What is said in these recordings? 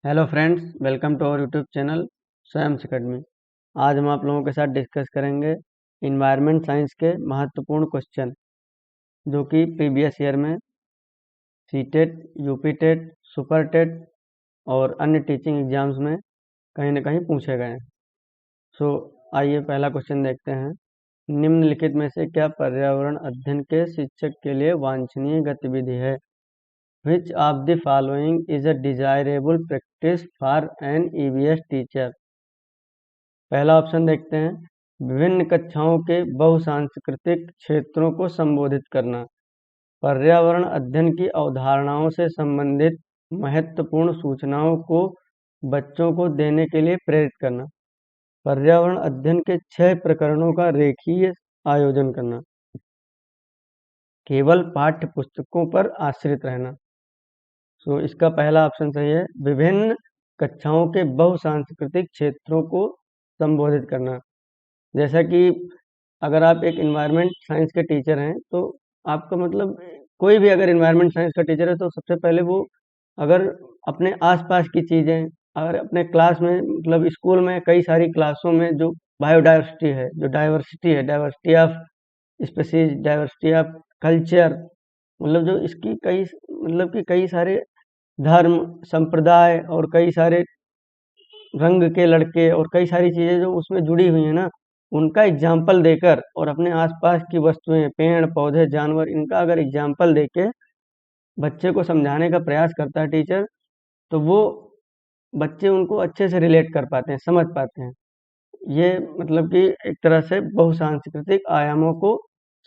Hello friends, welcome to our YouTube channel Swayams academy. आज हम आप लोगों के साथ डिस्कस करेंगे इन्वायरमेंट साइंस के महत्वपूर्ण क्वेश्चन जो कि प्रीवियस ईयर में सीटेट, यूपीटेट, सुपरटेट और अन्य टीचिंग एग्जाम्स में कहीं ना कहीं पूछे गए हैं। सो आइए पहला क्वेश्चन देखते हैं। निम्नलिखित में से क्या पर्यावरण अध्ययन के शिक्षक के लिए वांछनीय गतिविधि है? Which of the following is a desirable practice for an EVS teacher? पहला ऑप्शन देखते हैं, विभिन्न कक्षाओं के बहुसांस्कृतिक क्षेत्रों को संबोधित करना, पर्यावरण अध्ययन की अवधारणाओं से संबंधित महत्वपूर्ण सूचनाओं को बच्चों को देने के लिए प्रेरित करना, पर्यावरण अध्ययन के 6 प्रकरणों का रेखीय आयोजन करना, केवल पाठ्य पुस्तकों पर आश्रित रहना। तो इसका पहला ऑप्शन सही है, विभिन्न कक्षाओं के बहुसांस्कृतिक क्षेत्रों को संबोधित करना। जैसा कि अगर आप एक इन्वायरमेंट साइंस के टीचर हैं तो आपका मतलब कोई भी अगर इन्वायरमेंट साइंस का टीचर है तो सबसे पहले वो अगर अपने आसपास की चीज़ें, अगर अपने क्लास में मतलब स्कूल में कई सारी क्लासों में जो बायोडाइवर्सिटी है, जो डाइवर्सिटी है, diversity of species, diversity of culture, मतलब जो इसकी कई मतलब कि कई सारे धर्म, संप्रदाय और कई सारे रंग के लड़के और कई सारी चीज़ें जो उसमें जुड़ी हुई हैं ना, उनका एग्जाम्पल देकर और अपने आसपास की वस्तुएं, पेड़ पौधे, जानवर, इनका अगर एग्जाम्पल देके बच्चे को समझाने का प्रयास करता है टीचर, तो वो बच्चे उनको अच्छे से रिलेट कर पाते हैं, समझ पाते हैं। ये मतलब कि एक तरह से बहुसांस्कृतिक आयामों को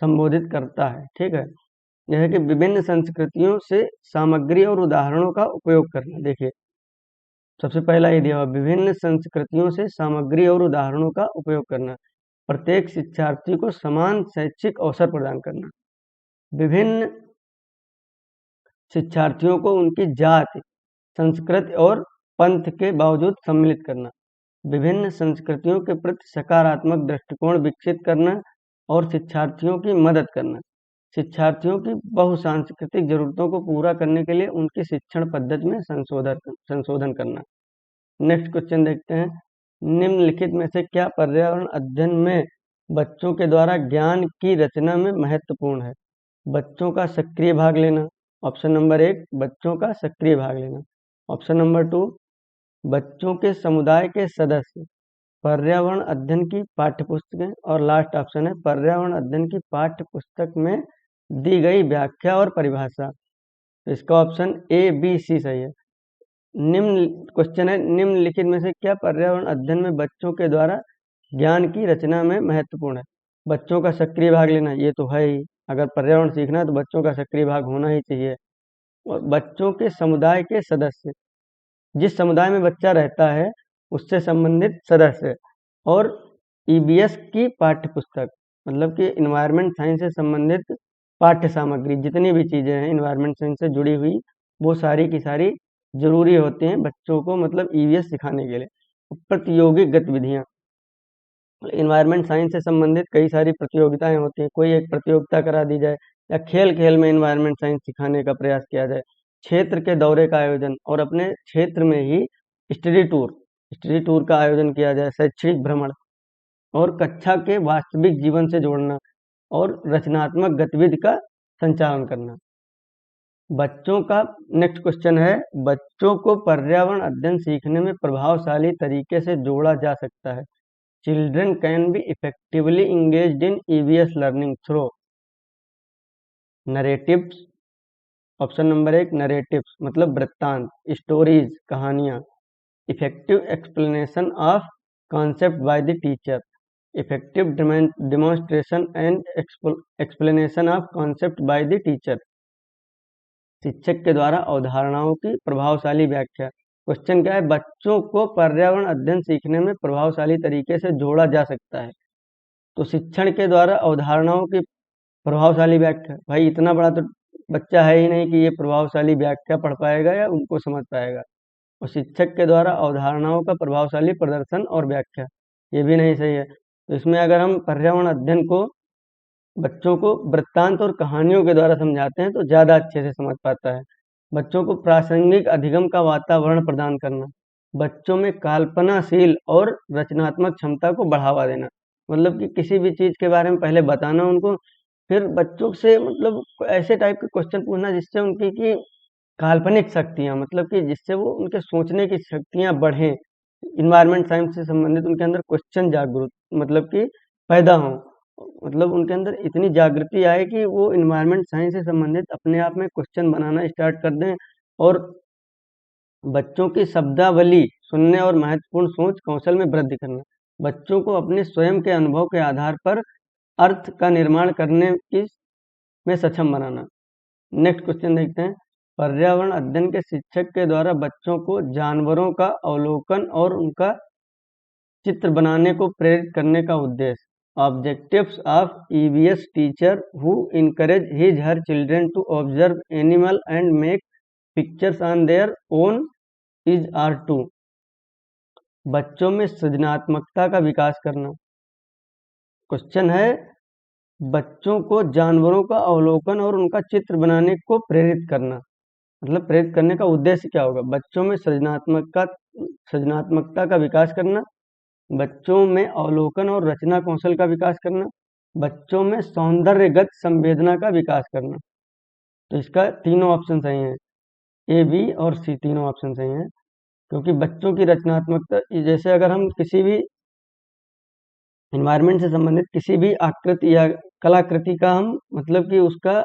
संबोधित करता है। ठीक है, जैसे कि विभिन्न संस्कृतियों से सामग्री और उदाहरणों का उपयोग करना। देखिए सबसे पहला ये दिया हुआ, विभिन्न संस्कृतियों से सामग्री और उदाहरणों का उपयोग करना, प्रत्येक शिक्षार्थी को समान शैक्षिक अवसर प्रदान करना, विभिन्न शिक्षार्थियों को उनकी जाति, संस्कृति और पंथ के बावजूद सम्मिलित करना, विभिन्न संस्कृतियों के प्रति सकारात्मक दृष्टिकोण विकसित करना और शिक्षार्थियों की मदद करना, शिक्षार्थियों की बहुसांस्कृतिक जरूरतों को पूरा करने के लिए उनकी शिक्षण पद्धति में संशोधन करना। नेक्स्ट क्वेश्चन देखते हैं, निम्नलिखित में से क्या पर्यावरण अध्ययन में बच्चों के द्वारा ज्ञान की रचना में महत्वपूर्ण है? बच्चों का सक्रिय भाग लेना। ऑप्शन नंबर 1 बच्चों का सक्रिय भाग लेना। ऑप्शन नंबर 2 बच्चों के समुदाय के सदस्य, पर्यावरण अध्ययन की पाठ्यपुस्तकें, और लास्ट ऑप्शन है पर्यावरण अध्ययन की पाठ्यपुस्तक में दी गई व्याख्या और परिभाषा। तो इसका ऑप्शन ए बी सी सही है। निम्न क्वेश्चन है, निम्नलिखित में से क्या पर्यावरण अध्ययन में बच्चों के द्वारा ज्ञान की रचना में महत्वपूर्ण है? बच्चों का सक्रिय भाग लेना, ये तो है ही, अगर पर्यावरण सीखना है तो बच्चों का सक्रिय भाग होना ही चाहिए। और बच्चों के समुदाय के सदस्य, जिस समुदाय में बच्चा रहता है उससे संबंधित सदस्य, और ईबीएस की पाठ्यपुस्तक, मतलब कि इन्वायरमेंट साइंस से संबंधित पाठ्य सामग्री, जितनी भी चीज़ें हैं इन्वायरमेंट साइंस से जुड़ी हुई, वो सारी की सारी जरूरी होती हैं बच्चों को, मतलब ईवीएस सिखाने के लिए। प्रतियोगी गतिविधियां, इन्वायरमेंट साइंस से संबंधित कई सारी प्रतियोगिताएं होती हैं, कोई एक प्रतियोगिता करा दी जाए या खेल खेल में इन्वायरमेंट साइंस सिखाने का प्रयास किया जाए, क्षेत्र के दौरे का आयोजन और अपने क्षेत्र में ही स्टडी टूर का आयोजन किया जाए, शैक्षणिक भ्रमण, और कक्षा के वास्तविक जीवन से जोड़ना और रचनात्मक गतिविधि का संचालन करना। बच्चों का नेक्स्ट क्वेश्चन है, बच्चों को पर्यावरण अध्ययन सीखने में प्रभावशाली तरीके से जोड़ा जा सकता है। Children can be effectively engaged in EVS learning through narratives. Option number 1 narratives मतलब वृत्तांत, स्टोरीज, कहानियां, effective explanation of concept by the teacher, effective demonstration and explanation of concept by the teacher, शिक्षक के द्वारा अवधारणाओं की प्रभावशाली व्याख्या। क्वेश्चन क्या है, बच्चों को पर्यावरण अध्ययन सीखने में प्रभावशाली तरीके से जोड़ा जा सकता है, तो शिक्षण के द्वारा अवधारणाओं की प्रभावशाली व्याख्या, भाई इतना बड़ा तो बच्चा है ही नहीं कि ये प्रभावशाली व्याख्या पढ़ पाएगा या उनको समझ पाएगा। और शिक्षक के द्वारा अवधारणाओं का प्रभावशाली प्रदर्शन और व्याख्या, ये भी नहीं सही है। तो इसमें अगर हम पर्यावरण अध्ययन को बच्चों को वृत्तांत और कहानियों के द्वारा समझाते हैं तो ज़्यादा अच्छे से समझ पाता है। बच्चों को प्रासंगिक अधिगम का वातावरण प्रदान करना, बच्चों में कल्पनाशील और रचनात्मक क्षमता को बढ़ावा देना। मतलब कि किसी भी चीज के बारे में पहले बताना उनको, फिर बच्चों से मतलब ऐसे टाइप के क्वेश्चन पूछना जिससे उनकी की काल्पनिक शक्तियाँ, मतलब कि जिससे वो उनके सोचने की शक्तियाँ बढ़ें। इन्वायरमेंट साइंस से संबंधित उनके अंदर क्वेश्चन जागरूक मतलब कि पैदा हों, मतलब उनके अंदर इतनी जागृति आए कि वो इन्वायरमेंट साइंस से संबंधित अपने आप में क्वेश्चन बनाना स्टार्ट कर दें। और बच्चों की शब्दावली सुनने और महत्वपूर्ण सोच कौशल में वृद्धि करना, बच्चों को अपने स्वयं के अनुभव के आधार पर अर्थ का निर्माण करने की में सक्षम बनाना। नेक्स्ट क्वेश्चन देखते हैं। पर्यावरण अध्ययन के शिक्षक के द्वारा बच्चों को जानवरों का अवलोकन और उनका चित्र बनाने को प्रेरित करने का उद्देश्य। Objectives of EVS teacher who encourage his her children to observe animal and make pictures on their own is are to. बच्चों में सृजनात्मकता का विकास करना। क्वेश्चन है, बच्चों को जानवरों का अवलोकन और उनका चित्र बनाने को प्रेरित करना, मतलब प्रेरित करने का उद्देश्य क्या होगा? बच्चों में सृजनात्मकता का विकास करना, बच्चों में अवलोकन और रचना कौशल का विकास करना, बच्चों में सौंदर्यगत संवेदना का विकास करना। तो इसका तीनों ऑप्शन सही हैं, ए, बी और सी तीनों ऑप्शन सही हैं। क्योंकि बच्चों की रचनात्मकता, जैसे अगर हम किसी भी इन्वायरमेंट से संबंधित किसी भी आकृति या कलाकृति का हम मतलब कि उसका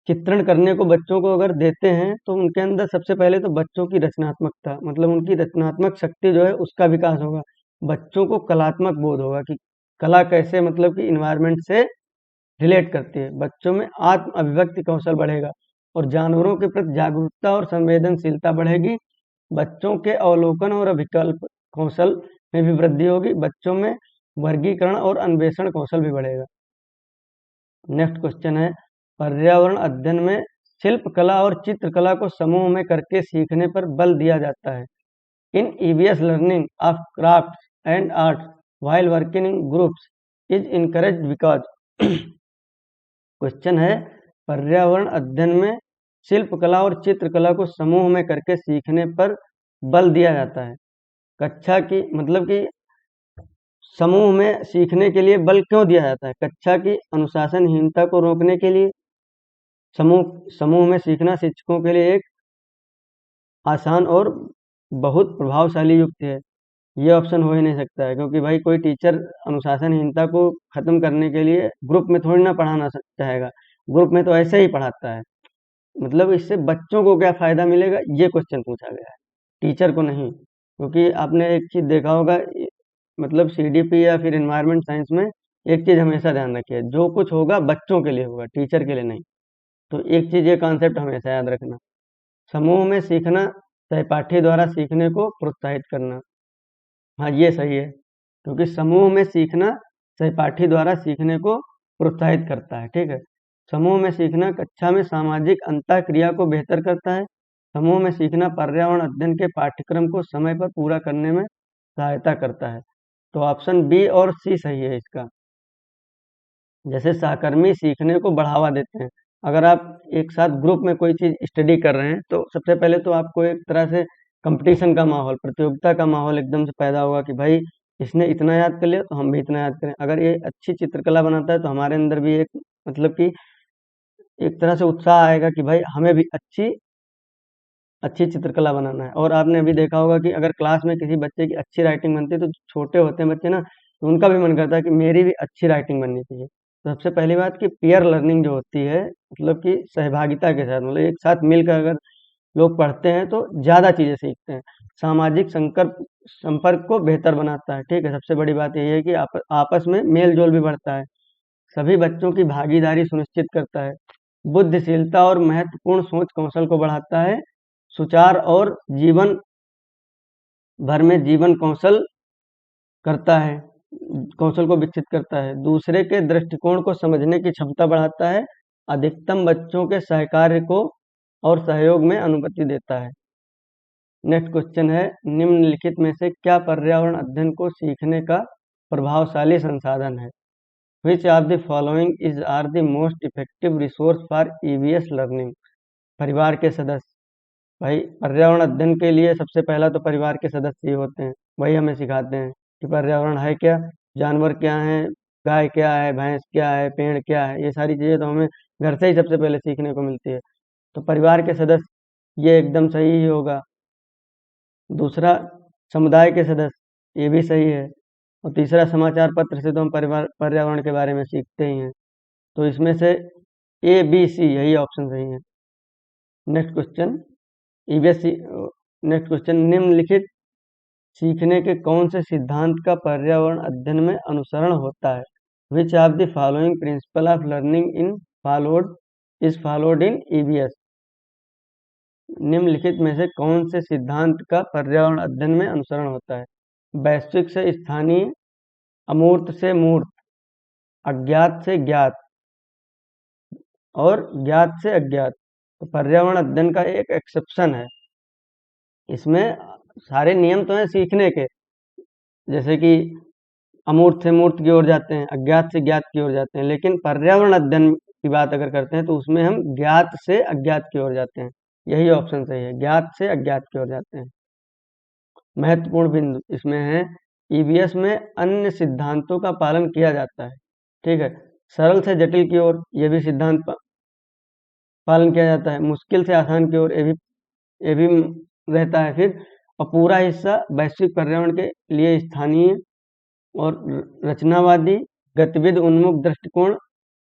चित्रण करने को बच्चों को अगर देते हैं, तो उनके अंदर सबसे पहले तो बच्चों की रचनात्मकता मतलब उनकी रचनात्मक शक्ति जो है उसका विकास होगा। बच्चों को कलात्मक बोध होगा कि कला कैसे मतलब कि इन्वायरमेंट से रिलेट करती है। बच्चों में आत्म अभिव्यक्ति कौशल बढ़ेगा और जानवरों के प्रति जागरूकता और संवेदनशीलता बढ़ेगी। बच्चों के अवलोकन और अभिकल्प कौशल में भी वृद्धि होगी। बच्चों में वर्गीकरण और अन्वेषण कौशल भी बढ़ेगा। नेक्स्ट क्वेश्चन है, पर्यावरण अध्ययन में शिल्प कला और चित्रकला को समूह में करके सीखने पर बल दिया जाता है। In EVS learning of crafts and arts while working in groups is encouraged because. Question है, पर्यावरण अध्ययन में शिल्प कला और चित्रकला को समूह में करके सीखने पर बल दिया जाता है। कक्षा की मतलब कि समूह में सीखने के लिए बल क्यों दिया जाता है? कक्षा की अनुशासनहीनता को रोकने के लिए। समूह में सीखना शिक्षकों के लिए एक आसान और बहुत प्रभावशाली युक्ति है। ये ऑप्शन हो ही नहीं सकता है, क्योंकि भाई कोई टीचर अनुशासनहीनता को खत्म करने के लिए ग्रुप में थोड़ी ना पढ़ाना चाहेगा, ग्रुप में तो ऐसे ही पढ़ाता है। मतलब इससे बच्चों को क्या फायदा मिलेगा, ये क्वेश्चन पूछा गया है, टीचर को नहीं। क्योंकि आपने एक चीज देखा होगा, मतलब सीडीपी या फिर एनवायरमेंट साइंस में एक चीज हमेशा ध्यान रखिए, जो कुछ होगा बच्चों के लिए होगा, टीचर के लिए नहीं। तो एक चीज ये कॉन्सेप्ट हमेशा याद रखना। समूह में सीखना सहपाठी द्वारा सीखने को प्रोत्साहित करना। हाँ, ये सही है, क्योंकि समूह में सीखना सहपाठी द्वारा सीखने को प्रोत्साहित करता है। ठीक है, समूह में सीखना कक्षा में सामाजिक अंतःक्रिया को बेहतर करता है। समूह में सीखना पर्यावरण अध्ययन के पाठ्यक्रम को समय पर पूरा करने में सहायता करता है। तो ऑप्शन बी और सी सही है इसका। जैसे सहकर्मी सीखने को बढ़ावा देते हैं। अगर आप एक साथ ग्रुप में कोई चीज स्टडी कर रहे हैं, तो सबसे पहले तो आपको एक तरह से कंपटीशन का माहौल, प्रतियोगिता का माहौल एकदम से पैदा होगा कि भाई इसने इतना याद कर लिया तो हम भी इतना याद करें। अगर ये अच्छी चित्रकला बनाता है तो हमारे अंदर भी एक मतलब कि एक तरह से उत्साह आएगा कि भाई हमें भी अच्छी अच्छी चित्रकला बनाना है। और आपने अभी देखा होगा कि अगर क्लास में किसी बच्चे की अच्छी राइटिंग बनती है, तो छोटे होते हैं बच्चे ना, तो उनका भी मन करता है कि मेरी भी अच्छी राइटिंग बननी चाहिए। तो सबसे पहली बात कि पीयर लर्निंग जो होती है, मतलब कि सहभागिता के साथ, मतलब एक साथ मिलकर अगर लोग पढ़ते हैं तो ज़्यादा चीज़ें सीखते हैं। सामाजिक संपर्क को बेहतर बनाता है। ठीक है, सबसे बड़ी बात यही है कि आपस में मेल जोल भी बढ़ता है। सभी बच्चों की भागीदारी सुनिश्चित करता है। बुद्धिशीलता और महत्वपूर्ण सोच कौशल को बढ़ाता है। सुचार और जीवन भर में जीवन कौशल करता है, कौशल को विकसित करता है। दूसरे के दृष्टिकोण को समझने की क्षमता बढ़ाता है। अधिकतम बच्चों के सहकार्य को और सहयोग में अनुमति देता है। नेक्स्ट क्वेश्चन है, निम्नलिखित में से क्या पर्यावरण अध्ययन को सीखने का प्रभावशाली संसाधन है? Which of the following is are the most effective resource for EVS learning? परिवार के सदस्य। भाई पर्यावरण अध्ययन के लिए सबसे पहला तो परिवार के सदस्य ही होते हैं, वही हमें सिखाते हैं कि पर्यावरण है क्या, जानवर क्या हैं, गाय क्या है, भैंस क्या है, पेड़ क्या है, ये सारी चीज़ें तो हमें घर से ही सबसे पहले सीखने को मिलती है। तो परिवार के सदस्य ये एकदम सही ही होगा। दूसरा समुदाय के सदस्य, ये भी सही है। और तीसरा समाचार पत्र से तो हम परिवार पर्यावरण के बारे में सीखते ही हैं। तो इसमें से ए बी सी यही ऑप्शन सही है। Next question EVS next question निम्नलिखित सीखने के कौन से सिद्धांत का पर्यावरण अध्ययन में अनुसरण होता है? Which of the following principle of learning in followed is followed in EVS? निम्नलिखित में से कौन से सिद्धांत का पर्यावरण अध्ययन में अनुसरण होता है? वैश्विक से स्थानीय, अमूर्त से मूर्त, अज्ञात से ज्ञात और ज्ञात से अज्ञात। तो पर्यावरण अध्ययन का एक एक्सेप्शन है, इसमें सारे नियम तो हैं सीखने के, जैसे कि अमूर्त से मूर्त की ओर जाते हैं, अज्ञात से ज्ञात की ओर जाते हैं, लेकिन पर्यावरण अध्ययन की बात अगर करते हैं तो उसमें हम ज्ञात से अज्ञात की ओर जाते हैं। यही ऑप्शन सही है, ज्ञात से अज्ञात की ओर जाते हैं। महत्वपूर्ण बिंदु इसमें है, ईवीएस में अन्य सिद्धांतों का पालन किया जाता है। ठीक है, सरल से जटिल की ओर ये भी सिद्धांत पालन किया जाता है, मुश्किल से आसान की ओर ये भी रहता है। फिर और पूरा हिस्सा वैश्विक पर्यावरण के लिए स्थानीय और रचनावादी गतिविधि उन्मुख दृष्टिकोण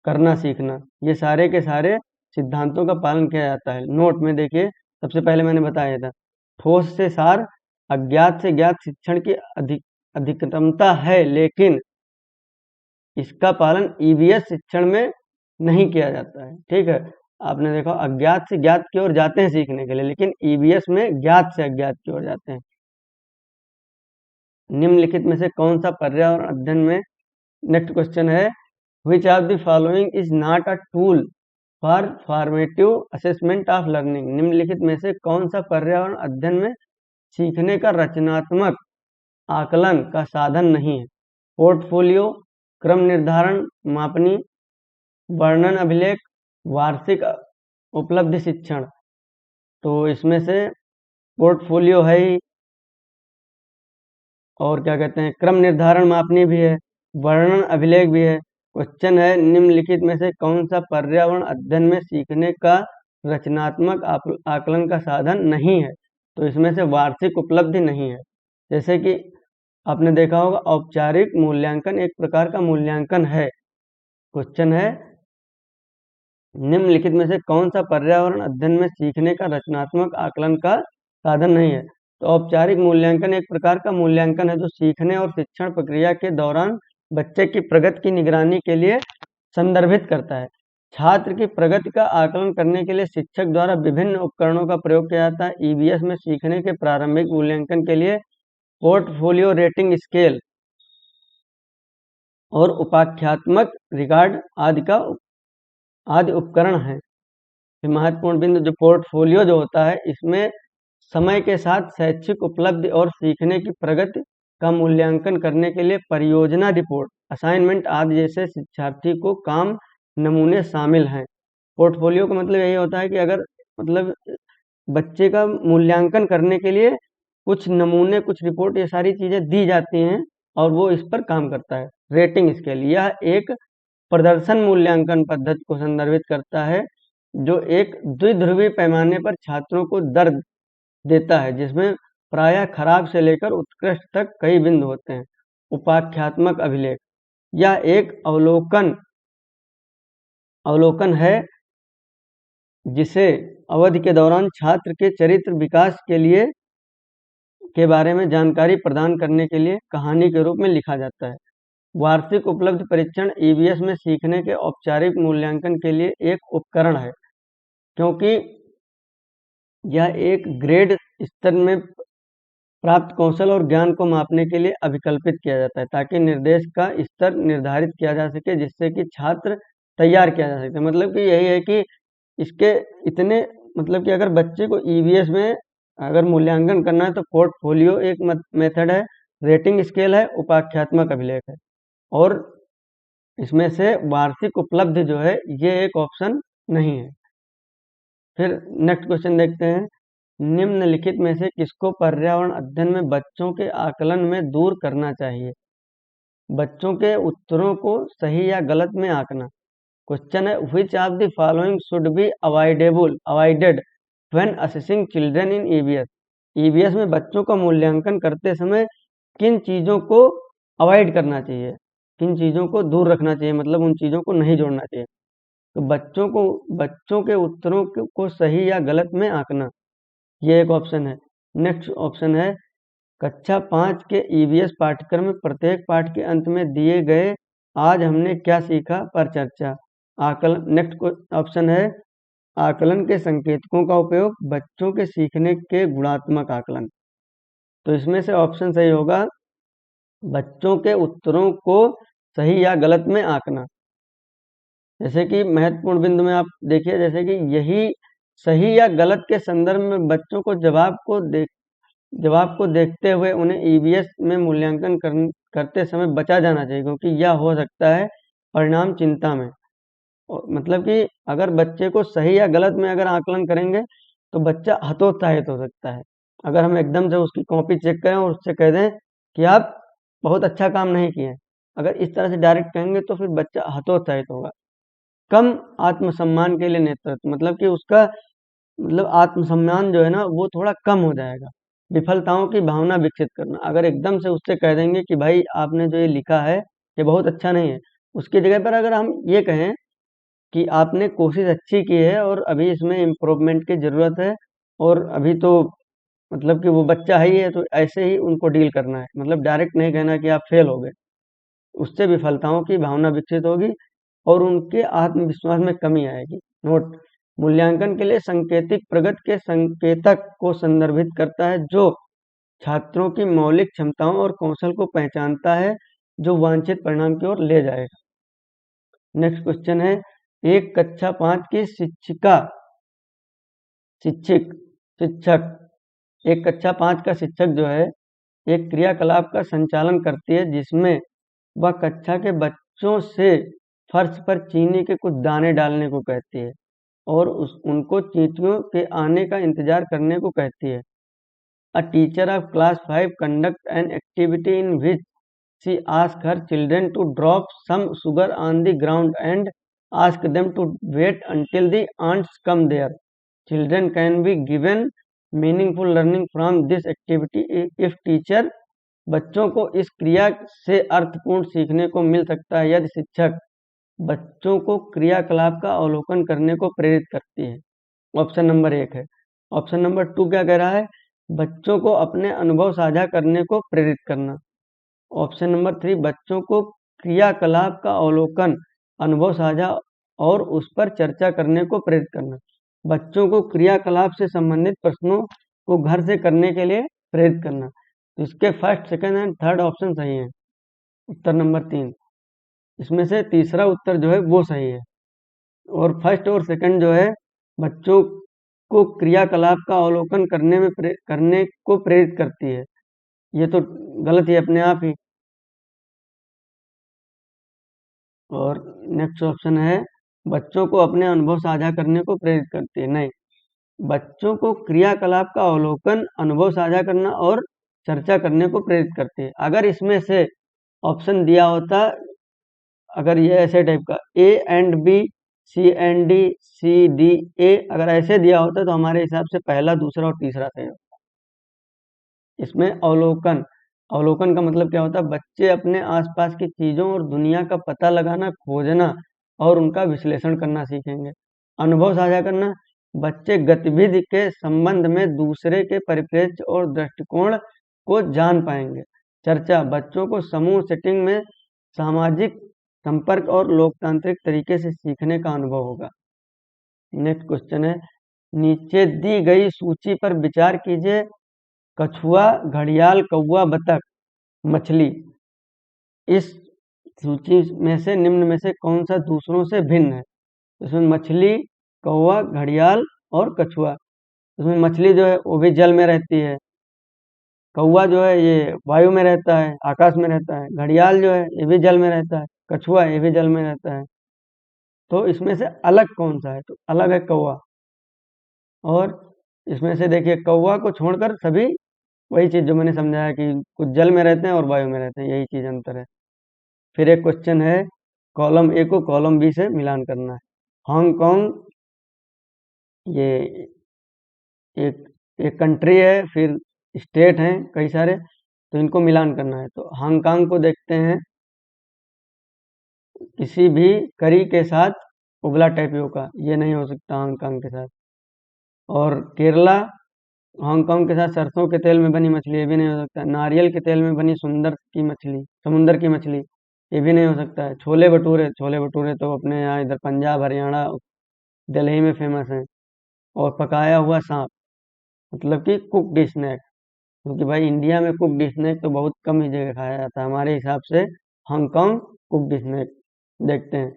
करना सीखना, ये सारे के सारे सिद्धांतों का पालन किया जाता है। नोट में देखिए, सबसे पहले मैंने बताया था ठोस से सार, अज्ञात से ज्ञात शिक्षण की अधिकतमता है, लेकिन इसका पालन ईवीएस शिक्षण में नहीं किया जाता है। ठीक है, आपने देखा अज्ञात से ज्ञात की ओर जाते हैं सीखने के लिए, लेकिन ईवीएस में ज्ञात से अज्ञात की ओर जाते हैं। निम्नलिखित में से कौन सा पर्यावरण अध्ययन में, नेक्स्ट क्वेश्चन है, which of the following is not a tool for formative assessment of learning? निम्नलिखित में से कौन सा पर्यावरण अध्ययन में सीखने का रचनात्मक आकलन का साधन नहीं है? पोर्टफोलियो, क्रम निर्धारण मापनी, वर्णन अभिलेख, वार्षिक उपलब्धि शिक्षण। तो इसमें से पोर्टफोलियो है ही, और क्या कहते हैं, क्रम निर्धारण मापनी भी है, वर्णन अभिलेख भी है। क्वेश्चन है, निम्नलिखित में से कौन सा पर्यावरण अध्ययन में सीखने का रचनात्मक आकलन का साधन नहीं है? तो इसमें से वार्षिक उपलब्धि नहीं है। जैसे कि आपने देखा होगा औपचारिक मूल्यांकन एक प्रकार का मूल्यांकन है। क्वेश्चन है, निम्नलिखित में से कौन सा पर्यावरण अध्ययन में सीखने का रचनात्मक आकलन का साधन नहीं है? तो औपचारिक मूल्यांकन एक प्रकार का मूल्यांकन है जो सीखने और शिक्षण प्रक्रिया के दौरान बच्चे की प्रगति की निगरानी के लिए संदर्भित करता है। छात्र की प्रगति का आकलन करने के लिए शिक्षक द्वारा विभिन्न उपकरणों का प्रयोग किया जाता है। ईवीएस में सीखने के प्रारंभिक मूल्यांकन के लिए पोर्टफोलियो रेटिंग स्केल और उपाख्यात्मक रिकॉर्ड आदि उपकरण हैं। महत्वपूर्ण बिंदु, जो पोर्टफोलियो जो होता है, इसमें समय के साथ शैक्षिक उपलब्धि और सीखने की प्रगति का मूल्यांकन करने के लिए परियोजना रिपोर्ट, असाइनमेंट आदि जैसे शिक्षार्थी को काम नमूने शामिल हैं। पोर्टफोलियो का मतलब यही होता है कि अगर मतलब बच्चे का मूल्यांकन करने के लिए कुछ नमूने, कुछ रिपोर्ट, ये सारी चीज़ें दी जाती हैं और वो इस पर काम करता है। रेटिंग स्केल, यह एक प्रदर्शन मूल्यांकन पद्धति को संदर्भित करता है जो एक द्विध्रुवीय पैमाने पर छात्रों को दर्ज देता है, जिसमें प्रायः खराब से लेकर उत्कृष्ट तक कई बिंदु होते हैं। उपाख्यात्मक अभिलेख, यह एक अवलोकन है जिसे अवधि के दौरान छात्र के चरित्र विकास के बारे में जानकारी प्रदान करने के लिए कहानी के रूप में लिखा जाता है। वार्षिक उपलब्धि परीक्षण ईवीएस में सीखने के औपचारिक मूल्यांकन के लिए एक उपकरण है, क्योंकि यह एक ग्रेड स्तर में प्राप्त कौशल और ज्ञान को मापने के लिए अभिकल्पित किया जाता है, ताकि निर्देश का स्तर निर्धारित किया जा सके, जिससे कि छात्र तैयार किया जा सके। मतलब कि यही है कि इसके इतने, मतलब कि अगर बच्चे को ईवीएस में अगर मूल्यांकन करना है तो पोर्टफोलियो एक मेथड है, रेटिंग स्केल है, उपाख्यात्मक अभिलेख है, और इसमें से वार्षिक उपलब्धि जो है ये एक ऑप्शन नहीं है। फिर नेक्स्ट क्वेश्चन देखते हैं, निम्नलिखित में से किसको पर्यावरण अध्ययन में बच्चों के आकलन में दूर करना चाहिए? बच्चों के उत्तरों को सही या गलत में आंकना। क्वेश्चन है, which of the following should be avoided when assessing children in EVS? EVS में बच्चों का मूल्यांकन करते समय किन चीजों को अवॉइड करना चाहिए, किन चीजों को दूर रखना चाहिए, मतलब उन चीजों को नहीं जोड़ना चाहिए। तो बच्चों के उत्तरों को सही या गलत में आंकना, ये एक ऑप्शन है। नेक्स्ट ऑप्शन है, कक्षा 5 के ईवीएस पाठ्यक्रम में प्रत्येक पाठ के अंत में दिए गए आज हमने क्या सीखा पर चर्चा। आकलन। नेक्स्ट ऑप्शन है, आकलन के संकेतकों का उपयोग, बच्चों के सीखने के गुणात्मक आकलन। तो इसमें से ऑप्शन सही होगा, बच्चों के उत्तरों को सही या गलत में आंकना। जैसे कि महत्वपूर्ण बिंदु में आप देखिए, जैसे कि यही सही या गलत के संदर्भ में बच्चों को जवाब को देखते हुए उन्हें ईवीएस में मूल्यांकन करते समय बचा जाना चाहिए, क्योंकि यह हो सकता है परिणाम चिंता में। मतलब कि अगर बच्चे को सही या गलत में अगर आकलन करेंगे तो बच्चा हतोत्साहित हो सकता है। अगर हम एकदम से उसकी कॉपी चेक करें और उससे कह दें कि आप बहुत अच्छा काम नहीं किए, अगर इस तरह से डायरेक्ट कहेंगे तो फिर बच्चा हतोत्साहित होगा। कम आत्मसम्मान के लिए नेतृत्व, मतलब कि उसका मतलब आत्मसम्मान जो है ना वो थोड़ा कम हो जाएगा। विफलताओं की भावना विकसित करना, अगर एकदम से उससे कह देंगे कि भाई आपने जो ये लिखा है ये बहुत अच्छा नहीं है, उसकी जगह पर अगर हम ये कहें कि आपने कोशिश अच्छी की है और अभी इसमें इम्प्रूवमेंट की ज़रूरत है, और अभी तो मतलब कि वो बच्चा है ही है, तो ऐसे ही उनको डील करना है। मतलब डायरेक्ट नहीं कहना कि आप फेल हो गए, उससे विफलताओं की भावना विकसित होगी और उनके आत्मविश्वास में कमी आएगी। नोट, मूल्यांकन के लिए संकेतिक प्रगति के संकेतक को संदर्भित करता है जो छात्रों की मौलिक क्षमताओं और कौशल को पहचानता है, जो वांछित परिणाम की ओर ले जाएगा। नेक्स्ट क्वेश्चन है, एक कक्षा 5 की शिक्षक एक कक्षा 5 का शिक्षक जो है एक क्रियाकलाप का संचालन करती है जिसमें वह कक्षा के बच्चों से फर्श पर चीनी के कुछ दाने डालने को कहती है और उनको चींटियों के आने का इंतजार करने को कहती है। A teacher of class 5 conduct an activity in which she asks her children to drop some sugar on the ground and ask them to wait until the ants come there. Children can be given meaningful learning from this activity if teacher, बच्चों को इस क्रिया से अर्थपूर्ण सीखने को मिल सकता है यदि शिक्षक बच्चों को क्रियाकलाप का अवलोकन करने को प्रेरित करती है। ऑप्शन नंबर 1 है। ऑप्शन नंबर 2 क्या कह रहा है, बच्चों को अपने अनुभव साझा करने को प्रेरित करना। ऑप्शन नंबर 3, बच्चों को क्रियाकलाप का अवलोकन, अनुभव साझा और उस पर चर्चा करने को प्रेरित करना। बच्चों को क्रियाकलाप से संबंधित प्रश्नों को घर से करने के लिए प्रेरित करना। तो इसके first, second and third option सही है। उत्तर नंबर 3, इसमें से तीसरा उत्तर जो है वो सही है। और फर्स्ट और सेकंड जो है बच्चों को क्रियाकलाप का अवलोकन करने को प्रेरित करती है, ये तो गलत है अपने आप ही। और नेक्स्ट ऑप्शन है, बच्चों को अपने अनुभव साझा करने को प्रेरित करती है। नहीं, बच्चों को क्रियाकलाप का अवलोकन, अनुभव साझा करना और चर्चा करने को प्रेरित करती है। अगर इसमें से ऑप्शन दिया होता, अगर ये ऐसे टाइप का A and B, C and D, C D A, अगर ऐसे दिया होता तो हमारे हिसाब से पहला, दूसरा और तीसरा सही होता। इसमें अवलोकन, अवलोकन का मतलब क्या होता है, बच्चे अपने आसपास की चीजों और दुनिया का पता लगाना, खोजना और उनका विश्लेषण करना सीखेंगे। अनुभव साझा करना, बच्चे गतिविधि के संबंध में दूसरे के परिप्रेक्ष्य और दृष्टिकोण को जान पाएंगे। चर्चा, बच्चों को समूह सेटिंग में सामाजिक संपर्क और लोकतांत्रिक तरीके से सीखने का अनुभव होगा। नेक्स्ट क्वेश्चन है, नीचे दी गई सूची पर विचार कीजिए। कछुआ, घड़ियाल, कौवा, बतख, मछली, इस सूची में से निम्न में से कौन सा दूसरों से भिन्न है? इसमें मछली, कौवा, घड़ियाल और कछुआ। इसमें मछली जो है वो भी जल में रहती है, कौवा जो है ये वायु में रहता है, आकाश में रहता है, घड़ियाल जो है ये भी जल में रहता है, कछुआ ये भी जल में रहता है। तो इसमें से अलग कौन सा है? तो अलग है कौवा। और इसमें से देखिए कौवा को छोड़कर सभी वही चीज़ जो मैंने समझाया कि कुछ जल में रहते हैं और वायु में रहते हैं, यही चीज़ अंतर है। फिर एक क्वेश्चन है, कॉलम ए को कॉलम बी से मिलान करना है। हांगकांग ये एक एक कंट्री है, फिर स्टेट हैं कई सारे, तो इनको मिलान करना है। तो हांगकांग को देखते हैं, किसी भी करी के साथ उबला टेपियोका, ये नहीं हो सकता हांगकांग के साथ। और केरला हांगकांग के साथ सरसों के तेल में बनी मछली, ये भी नहीं हो सकता। नारियल के तेल में बनी समुंदर की मछली, ये भी नहीं हो सकता है। छोले भटूरे तो अपने यहाँ इधर पंजाब हरियाणा दिल्ली में फेमस हैं। और पकाया हुआ सांप, मतलब कि कुकड स्नैक, क्योंकि भाई इंडिया में कुकड स्नैक तो बहुत कम ही जगह खाया जाता है, हमारे हिसाब से हांगकांग कुकड स्नैक। देखते हैं,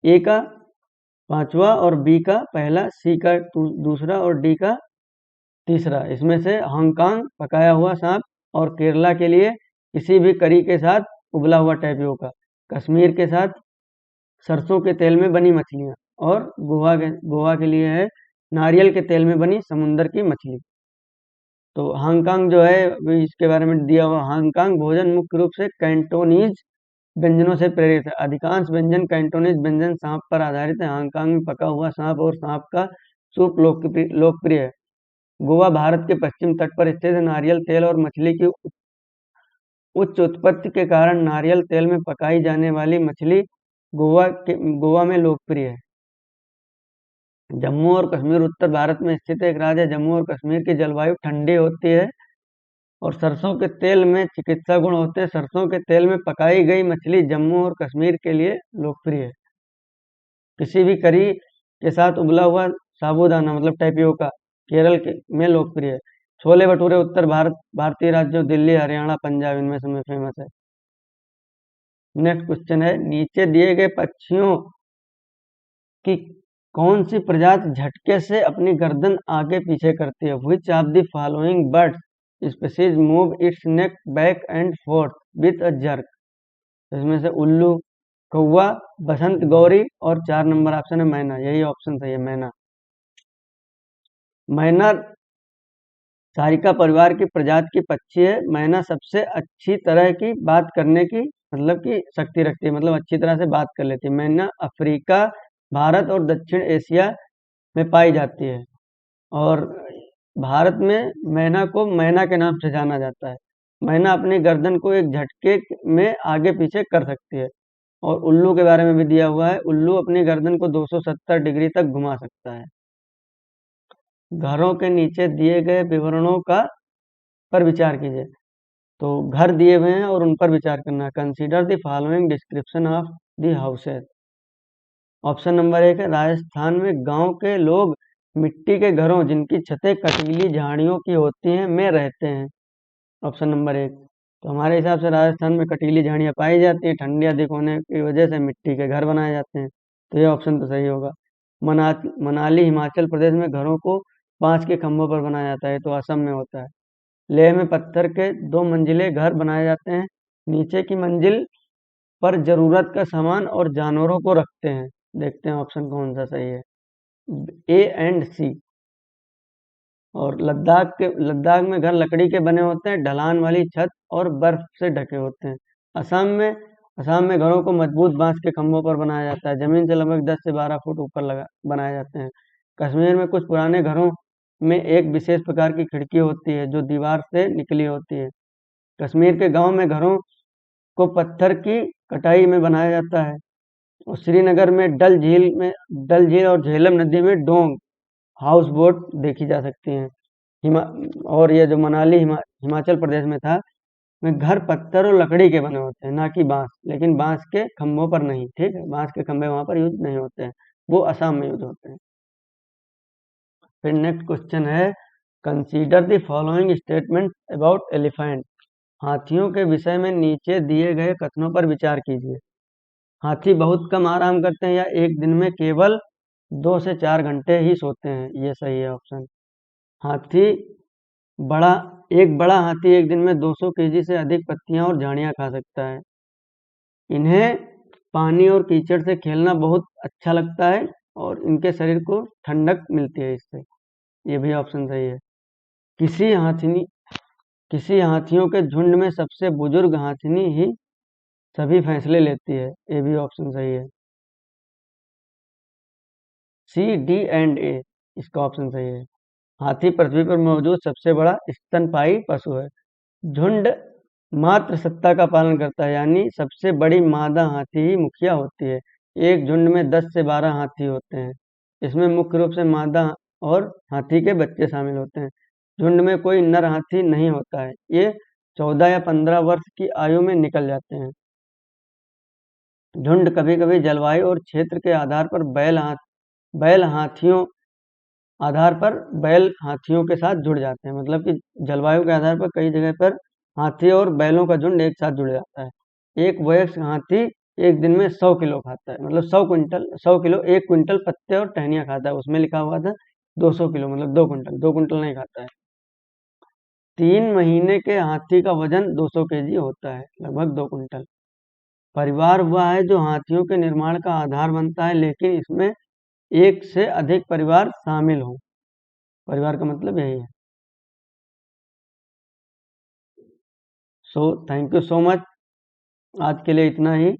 ए का पांचवा और बी का पहला, सी का दूसरा और डी का तीसरा। इसमें से हांगकांग पकाया हुआ सांप, और केरला के लिए किसी भी करी के साथ उबला हुआ टैपियोका, कश्मीर के साथ सरसों के तेल में बनी मछलियाँ, और गोवा के लिए है नारियल के तेल में बनी समुंदर की मछली। तो हांगकांग जो है अभी इसके बारे में दिया हुआ, हांगकांग भोजन मुख्य रूप से कैंटोनीज व्यंजनों से प्रेरित है। अधिकांश व्यंजन कैंटोनीज व्यंजन सांप पर आधारित है। हांगकांग में पका हुआ सांप और सांप का सूप लोकप्रिय है। गोवा भारत के पश्चिम तट पर स्थित है। नारियल तेल और मछली की उच्च उत्पत्ति के कारण नारियल तेल में पकाई जाने वाली मछली गोवा में लोकप्रिय है। जम्मू और कश्मीर उत्तर भारत में स्थित एक राज्य है। जम्मू और कश्मीर की जलवायु ठंडी होती है और सरसों के तेल में चिकित्सा गुण होते हैं। सरसों के तेल में पकाई गई मछली जम्मू और कश्मीर के लिए लोकप्रिय है। किसी भी करी के साथ उबला हुआ साबूदाना, मतलब टैपियोका, में लोकप्रिय है। छोले भटूरे उत्तर भारतीय राज्यों दिल्ली हरियाणा पंजाब इनमें से में फेमस है। नेक्स्ट क्वेश्चन है, नीचे दिए गए पक्षियों की कौन सी प्रजाति झटके से अपनी गर्दन आगे पीछे करती है? Which of the following birds species move it's neck back and fourth with a jerk? इसमें से उल्लू, कौवा, बसंत गौरी, और 4 नंबर ऑप्शन है मैना। यही ऑप्शन सही है, मैना। मैना सारिका परिवार की प्रजाति की पक्षी है। मैना सबसे अच्छी तरह की बात करने की, मतलब कि शक्ति रखती है, मतलब अच्छी तरह से बात कर लेती है। मैना अफ्रीका, भारत और दक्षिण एशिया में पाई जाती है। और भारत में मैना को मैना के नाम से जाना जाता है। मैना अपनी गर्दन को एक झटके में आगे पीछे कर सकती है। और उल्लू के बारे में भी दिया हुआ है, उल्लू अपनी गर्दन को 270 डिग्री तक घुमा सकता है। घरों के नीचे दिए गए विवरणों का पर विचार कीजिए। तो घर दिए हुए हैं और उन पर विचार करना है। Consider the following description of the houses. Option number 1 है, राजस्थान में गांव के लोग मिट्टी के घरों जिनकी छतें कटीली झाड़ियों की होती हैं में रहते हैं। Option number 1। तो हमारे हिसाब से राजस्थान में कटीली झाड़ियाँ पाई जाती हैं, ठंडी अधिक होने की वजह से मिट्टी के घर बनाए जाते हैं, तो ये ऑप्शन तो सही होगा। मनाली हिमाचल प्रदेश में घरों को 5 के खंभों पर बनाया जाता है, तो असम में होता है। लेह में पत्थर के 2 मंजिले घर बनाए जाते हैं, नीचे की मंजिल पर जरूरत का सामान और जानवरों को रखते हैं। देखते हैं ऑप्शन कौन सा सही है, ए एंड सी। और लद्दाख में घर लकड़ी के बने होते हैं, ढलान वाली छत और बर्फ से ढके होते हैं। असम में घरों को मजबूत बांस के खंभों पर बनाया जाता है, जमीन से लगभग 10 से 12 फुट ऊपर बनाए जाते हैं। कश्मीर में कुछ पुराने घरों में एक विशेष प्रकार की खिड़की होती है जो दीवार से निकली होती है। कश्मीर के गांव में घरों को पत्थर की कटाई में बनाया जाता है। और श्रीनगर में डल झील और झेलम नदी में डोंग हाउस बोट देखी जा सकती हैं। हिमा और ये जो हिमाचल प्रदेश में था, में घर पत्थर और लकड़ी के बने होते हैं, ना कि बांस, लेकिन बांस के खंभों पर नहीं। ठीक है, बांस के खंभे वहां पर यूज नहीं होते हैं, वो असम में यूज होते हैं। फिर नेक्स्ट क्वेश्चन है, consider the following statement about elephant. हाथियों के विषय में नीचे दिए गए कथनों पर विचार कीजिए। हाथी बहुत कम आराम करते हैं या एक दिन में केवल 2 से 4 घंटे ही सोते हैं। ये सही है ऑप्शन। हाथी बड़ा एक बड़ा हाथी एक दिन में 200 केजी से अधिक पत्तियां और झाड़ियां खा सकता है। इन्हें पानी और कीचड़ से खेलना बहुत अच्छा लगता है और इनके शरीर को ठंडक मिलती है इससे। ये भी ऑप्शन सही है। किसी हाथिनी किसी हाथियों के झुंड में सबसे बुजुर्ग हाथिनी ही सभी फैसले लेती है। ये भी ऑप्शन सही है। सी, डी एंड ए, इसका ऑप्शन सही है। हाथी पृथ्वी पर मौजूद सबसे बड़ा स्तनपायी पशु है। झुंड मात्र सत्ता का पालन करता है, यानी सबसे बड़ी मादा हाथी ही मुखिया होती है। एक झुंड में 10 से 12 हाथी होते हैं। इसमें मुख्य रूप से मादा और हाथी के बच्चे शामिल होते हैं। झुंड में कोई नर हाथी नहीं होता है। ये 14 या 15 वर्ष की आयु में निकल जाते हैं। झुंड कभी-कभी जलवायु और क्षेत्र के आधार पर बैल हाथियों आधार पर बैल हाथियों के साथ जुड़ जाते हैं। मतलब कि जलवायु के आधार पर कई जगह पर हाथी और बैलों का झुंड एक साथ जुड़ जाता है। एक वयस्क हाथी एक दिन में 100 किलो खाता है, मतलब 100 किलो 1 क्विंटल पत्ते और टहनियाँ खाता है। उसमें लिखा हुआ था 200 किलो, मतलब 2 क्विंटल नहीं खाता है। 3 महीने के हाथी का वजन 200 केजी होता है, लगभग 2 क्विंटल। परिवार वह है जो हाथियों के निर्माण का आधार बनता है, लेकिन इसमें एक से अधिक परिवार शामिल हों। परिवार का मतलब यही है। So thank you so much. आज के लिए इतना ही।